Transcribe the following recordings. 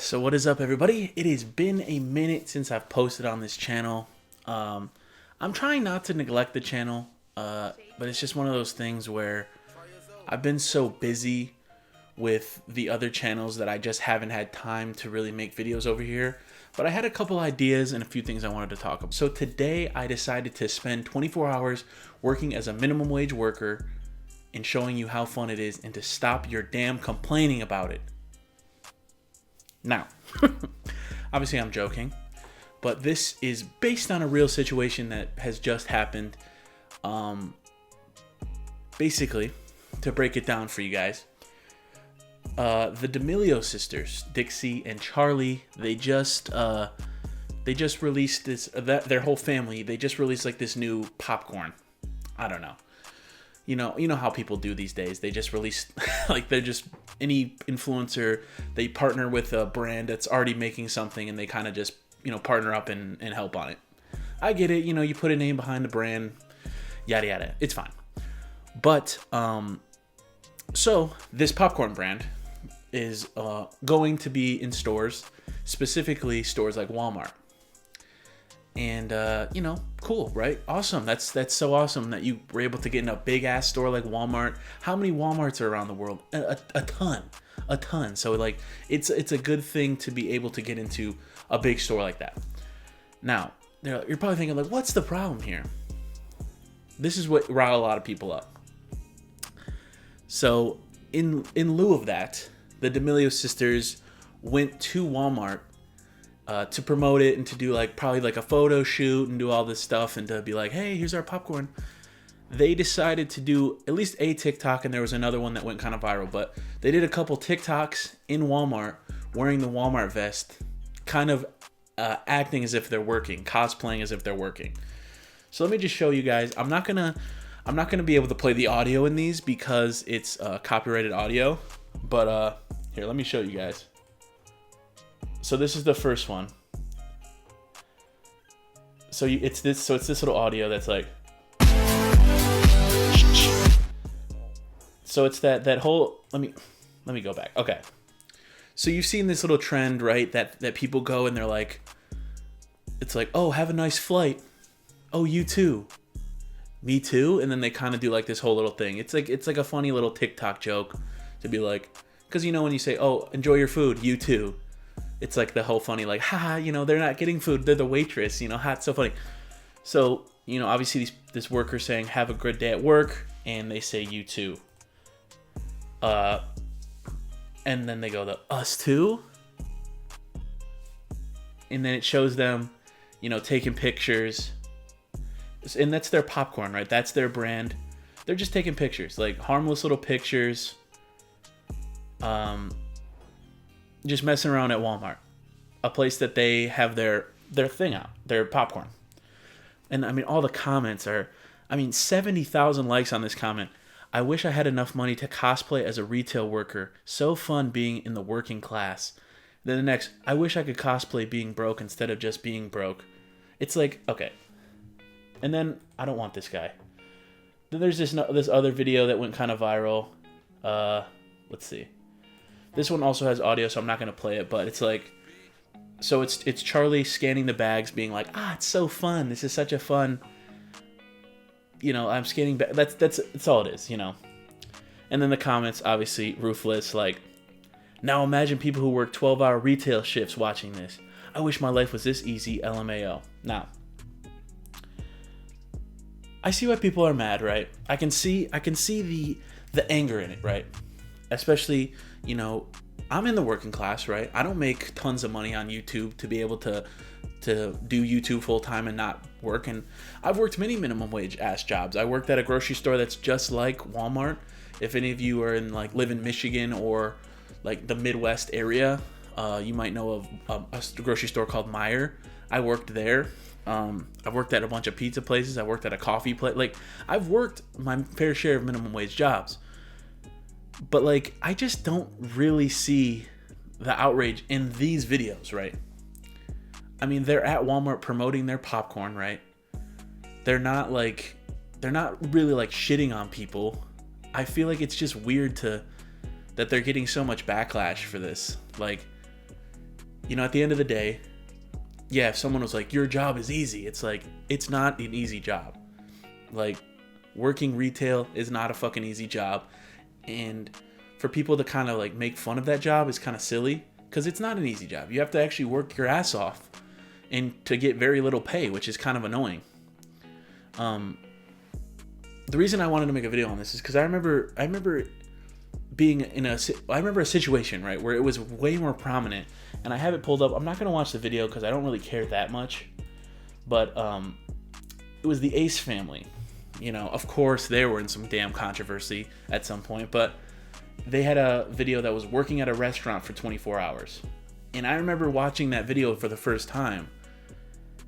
So what is up, everybody? It has been a minute since I've posted on this channel. I'm trying not to neglect the channel, but it's just one of those things where I've been so busy with the other channels that I just haven't had time to really make videos over here. But I had a couple ideas and a few things I wanted to talk about. So today I decided to spend 24 hours working as a minimum wage worker and showing you how fun it is and to stop your damn complaining about it. Now, obviously I'm joking, but this is based on a real situation that has just happened. Basically, to break it down for you guys, the D'Amelio sisters, Dixie and Charlie, they just released this, their whole family, they just released like this new popcorn. I don't know. You know how people do these days. They just release, like, they're just any influencer. They partner with a brand that's already making something, and they kind of just, partner up and help on it. I get it. You put a name behind the brand, yada yada. It's fine. But so this popcorn brand is going to be in stores, specifically stores like Walmart. And, cool, right? Awesome. That's so awesome that you were able to get in a big ass store like Walmart. How many Walmarts are around the world? A ton. So like, it's a good thing to be able to get into a big store like that. Now, you're probably thinking like, what's the problem here? This is what riled a lot of people up. So in lieu of that, the D'Amelio sisters went to Walmart to promote it and to do probably a photo shoot and do all this stuff and to be like, hey, here's our popcorn. They decided to do at least a TikTok, and there was another one that went kind of viral, but they did a couple TikToks in Walmart wearing the Walmart vest, kind of acting as if they're working, cosplaying as if they're working. So let me just show you guys. I'm not gonna be able to play the audio in these because it's copyrighted audio, but here, let me show you guys. So this is the first one. So it's this little audio that's like. So it's that whole. Let me go back. Okay. So you've seen this little trend, right? That people go and they're like, it's like, oh, have a nice flight. Oh, you too. Me too. And then they kind of do like this whole little thing. It's like a funny little TikTok joke to be like, because when you say, oh, enjoy your food, you too. It's like the whole funny, like, haha, they're not getting food. They're the waitress, it's so funny. So, obviously this worker saying, have a good day at work. And they say, you too. And then they go, us too? And then it shows them, taking pictures. And that's their popcorn, right? That's their brand. They're just taking pictures, like harmless little pictures. Just messing around at Walmart, a place that they have their thing out, their popcorn. And all the comments are, 70,000 likes on this comment. I wish I had enough money to cosplay as a retail worker. So fun being in the working class. Then the next, I wish I could cosplay being broke instead of just being broke. It's like, okay. And then, I don't want this guy. Then there's this other video that went kind of viral. Let's see. This one also has audio, so I'm not going to play it, but it's like, so it's Charlie scanning the bags being like, it's so fun. This is such a fun, I'm scanning bags. That's all it is, And then the comments, obviously, ruthless, like, now imagine people who work 12-hour retail shifts watching this. I wish my life was this easy, LMAO. Now, I see why people are mad, right? I can see the anger in it, right? Especially, I'm in the working class, right? I don't make tons of money on YouTube to be able to do YouTube full time and not work. And I've worked many minimum wage ass jobs. I worked at a grocery store that's just like Walmart. If any of you are live in Michigan or the Midwest area, you might know of a grocery store called Meijer. I worked there. I've worked at a bunch of pizza places. I worked at a coffee place. I've worked my fair share of minimum wage jobs. But I just don't really see the outrage in these videos, right? They're at Walmart promoting their popcorn, right? They're not really shitting on people. I feel like it's just weird that they're getting so much backlash for this. at the end of the day, yeah, if someone was like, your job is easy, it's like, it's not an easy job. Like, working retail is not a fucking easy job. And for people to kind of like make fun of that job is kind of silly, because it's not an easy job. You have to actually work your ass off and to get very little pay, which is kind of annoying. The reason I wanted to make a video on this is because I remember being in a situation, right, where it was way more prominent, and I have it pulled up. I'm not going to watch the video because I don't really care that much, but it was the Ace family. Of course they were in some damn controversy at some point, but they had a video that was working at a restaurant for 24 hours. And I remember watching that video for the first time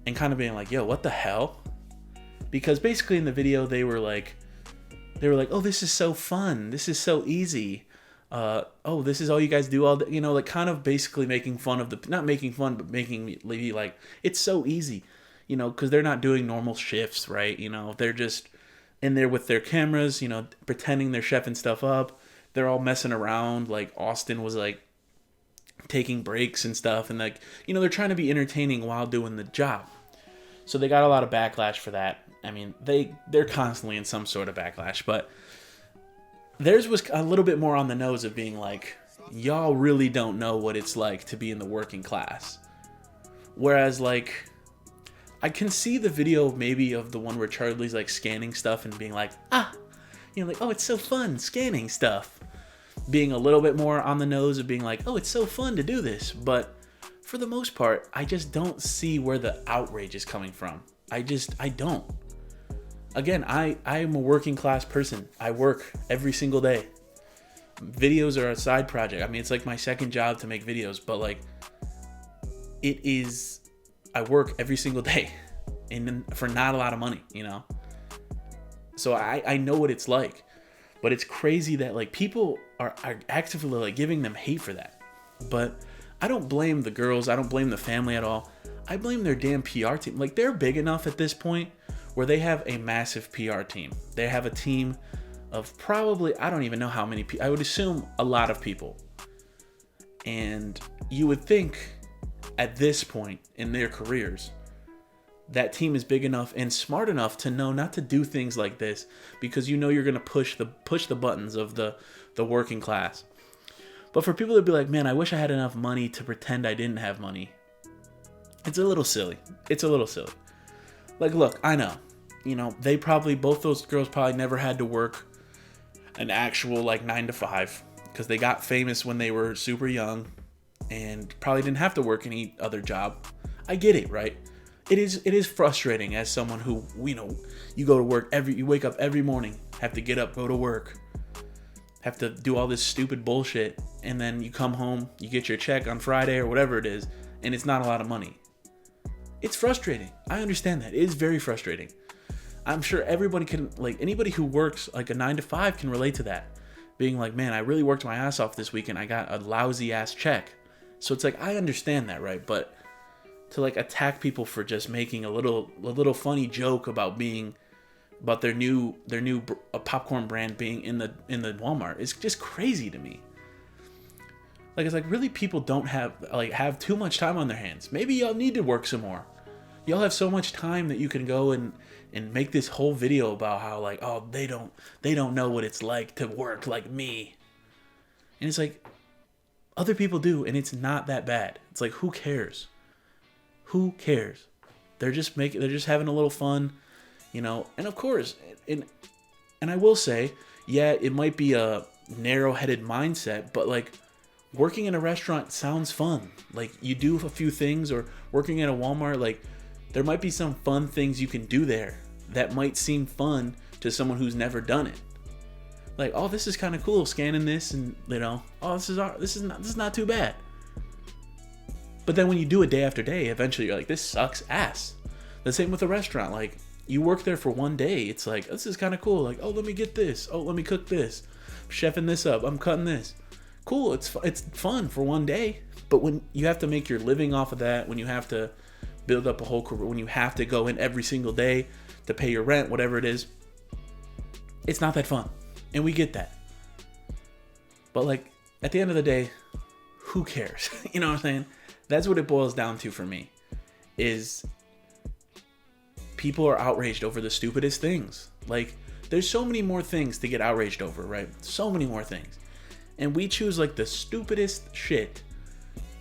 and kind of being like, yo, what the hell? Because basically in the video they were like, oh, this is so fun. This is so easy. Oh, this is all you guys do all day. Like kind of basically making fun of not making fun, but making me like, it's so easy, because they're not doing normal shifts, right? They're just in there with their cameras, pretending they're chefing stuff up. They're all messing around. Like Austin was like taking breaks and stuff. And like, they're trying to be entertaining while doing the job. So they got a lot of backlash for that. I mean, they're constantly in some sort of backlash, but theirs was a little bit more on the nose of being like, y'all really don't know what it's like to be in the working class. Whereas like, I can see the video maybe of the one where Charlie's like scanning stuff and being like, like, oh, it's so fun scanning stuff. Being a little bit more on the nose of being like, oh, it's so fun to do this. But for the most part, I just don't see where the outrage is coming from. I don't. Again, I am a working class person. I work every single day. Videos are a side project. I mean, it's like my second job to make videos, but like I work every single day and for not a lot of money, So I know what it's like, but it's crazy that like people are actively like giving them hate for that. But I don't blame the girls. I don't blame the family at all. I blame their damn PR team. Like they're big enough at this point where they have a massive PR team. They have a team of probably, I don't even know how many people, I would assume a lot of people. And you would think at this point in their careers, that team is big enough and smart enough to know not to do things like this, because you're going to push the buttons of the working class. But for people to be like, man, I wish I had enough money to pretend I didn't have money, it's a little silly. Like, look, I know, both those girls probably never had to work an actual like 9 to 5 because they got famous when they were super young and probably didn't have to work any other job. I get it, right? It is frustrating as someone who, you go to work you wake up every morning, have to get up, go to work, have to do all this stupid bullshit, and then you come home, you get your check on Friday or whatever it is, and it's not a lot of money. It's frustrating. I understand that. It is very frustrating. I'm sure everybody can, like, anybody who works like a 9 to 5 can relate to that. Being like, man, I really worked my ass off this week and I got a lousy ass check. So it's like, I understand that, right? But to like attack people for just making a little funny joke about their new popcorn brand being in the Walmart is just crazy to me. Like, it's like, really, people don't have too much time on their hands. Maybe y'all need to work some more. Y'all have so much time that you can go and make this whole video about how like, oh, they don't know what it's like to work like me. And it's like, other people do, and it's not that bad. It's like, who cares? Who cares? They're just having a little fun, And of course, and I will say, yeah, it might be a narrow-headed mindset, but like, working in a restaurant sounds fun. Like, you do a few things, or working at a Walmart, like, there might be some fun things you can do there that might seem fun to someone who's never done it. Like, oh, this is kind of cool, scanning this, and oh, this is not too bad. But then when you do it day after day, eventually you're like, this sucks ass. The same with a restaurant. Like, you work there for one day, it's like, this is kind of cool. Like, oh, let me get this. Oh, let me cook this. I'm chefing this up. I'm cutting this. Cool, it's fun for one day. But when you have to make your living off of that, when you have to build up a whole career, when you have to go in every single day to pay your rent, whatever it is, it's not that fun. And we get that. But like, at the end of the day, who cares? You know what I'm saying? That's what it boils down to for me. Is people are outraged over the stupidest things. Like, there's so many more things to get outraged over, right? So many more things. And we choose like the stupidest shit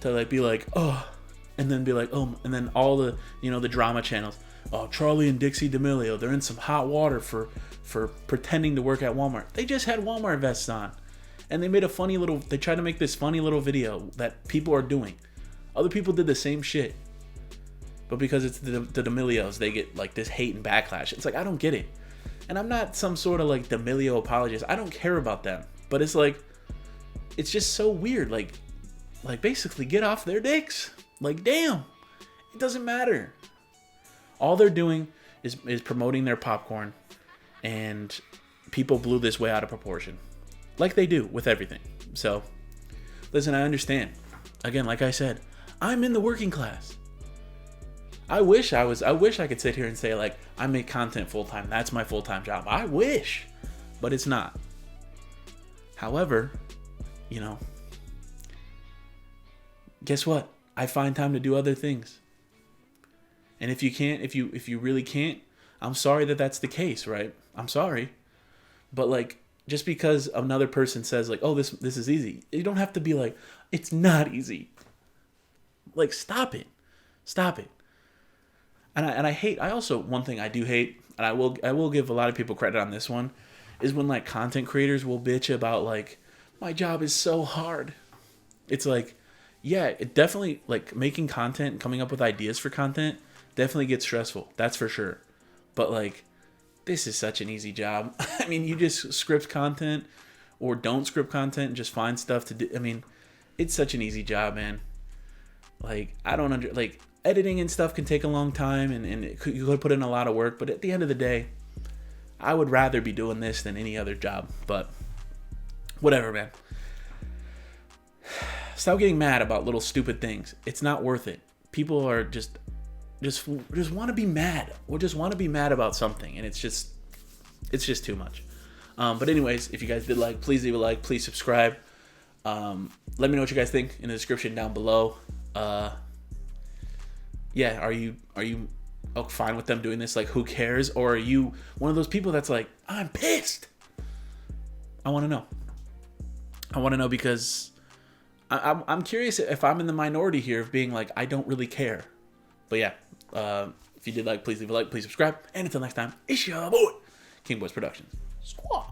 to like be like, oh, and then be like, oh, and then all the, the drama channels. Oh, Charli and Dixie D'Amelio, they're in some hot water for pretending to work at Walmart. They just had Walmart vests on. And they tried to make this funny little video that people are doing. Other people did the same shit. But because it's the D'Amelios, they get like this hate and backlash. It's like, I don't get it. And I'm not some sort of like D'Amelio apologist. I don't care about them. But it's like, it's just so weird. Like basically get off their dicks. Like, damn, it doesn't matter. All they're doing is promoting their popcorn, and people blew this way out of proportion, like they do with everything. So, listen, I understand. Again, like I said, I'm in the working class. I wish I could sit here and say like I make content full time. That's my full time job. I wish, but it's not. However, guess what? I find time to do other things. And if you really can't, I'm sorry that that's the case, right? I'm sorry. But like, just because another person says like, oh, this is easy, you don't have to be like, it's not easy. Like, stop it. And I also, one thing I do hate, and I will give a lot of people credit on this one, is when like content creators will bitch about like, my job is so hard. It's like, yeah, it definitely, like, making content and coming up with ideas for content definitely gets stressful. That's for sure. But, like, this is such an easy job. I mean, you just script content or don't script content and just find stuff to do. I mean, it's such an easy job, man. Like, like, editing and stuff can take a long time, and you could put in a lot of work. But at the end of the day, I would rather be doing this than any other job. But whatever, man. Stop getting mad about little stupid things. It's not worth it. People are just want to be mad, or just want to be mad about something, and it's just too much. But anyways, if you guys did like, please leave a like, please subscribe. Let me know what you guys think in the description down below. Yeah, are you fine with them doing this? Like, who cares? Or are you one of those people that's like, I'm pissed? I want to know because I'm curious if I'm in the minority here of being like, I don't really care. But yeah, if you did like, please leave a like, please subscribe. And until next time, it's your boy, King Boys Productions. Squad.